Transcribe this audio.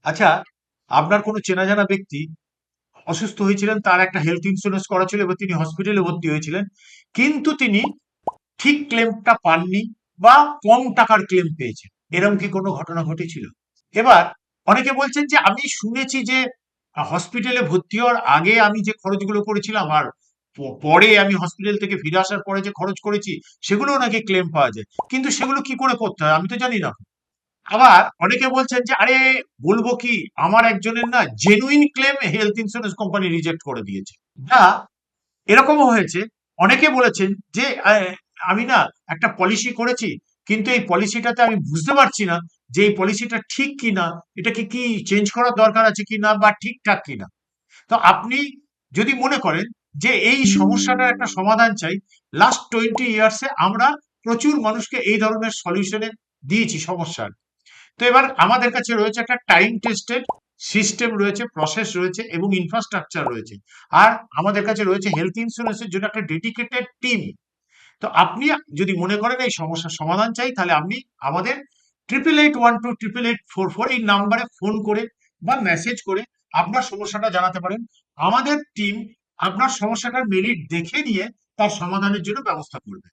আচ্ছা, আপনার কোনো চেনা জানা ব্যক্তি অসুস্থ হয়েছিলেন, তার একটা হেলথ ইন্স্যুরেন্স করা ছিল এবং তিনি হসপিটালে ভর্তি হয়েছিলেন, কিন্তু তিনি ঠিক ক্লেমটা পাননি বা কম টাকার ক্লেম পেয়েছেন। এরকম কি কোনো ঘটনা ঘটেছিল? এবার অনেকে বলছেন যে আমি শুনেছি যে হসপিটালে ভর্তি হওয়ার আগে আমি যে খরচগুলো করেছিলাম আর পরে আমি হসপিটাল থেকে ফিরে আসার পরে যে খরচ করেছি সেগুলো নাকি ক্লেম পাওয়া যায়, কিন্তু সেগুলো কি করে করতে হয় আমি তো জানি না। আবার অনেকে বলছেন যে আরে বলবো কি, আমার একজনের না genuine claim health insurance company reject করে দিয়েছে। না, এরকমও হয়েছে। অনেকে বলেছেন যে আমি না একটা পলিসি করেছি, কিন্তু এই পলিসিটাতে আমি বুঝতে পারছি না যে এই পলিসিটা ঠিক কিনা, এটাকে কি চেঞ্জ করার দরকার আছে কিনা বা ঠিকঠাক কিনা। তো আপনি যদি মনে করেন যে এই সমস্যাটার একটা সমাধান চাই, লাস্ট 20 ইয়ার্সে আমরা প্রচুর মানুষকে এই ধরনের সলিউশনে দিয়েছি সমস্যার। তো এবার আমাদের কাছে রয়েছে একটা টাইম টেস্টেড সিস্টেম রয়েছে, প্রসেস রয়েছে এবং ইনফ্রাস্ট্রাকচার রয়েছে। আর আমাদের কাছে রয়েছে হেলথ ইন্স্যুরেন্সের জন্য একটা ডেডিকেটেড টিম। তো আপনি যদি মনে করেন এই সমস্যার সমাধান চাই, তাহলে আপনি আমাদের 8812 8844 এই নাম্বারে ফোন করে বা মেসেজ করে আপনার সমস্যাটা জানাতে পারেন। আমাদের টিম আপনার সমস্যাটার মেরিট দেখে নিয়ে তার সমাধানের জন্য ব্যবস্থা করবে।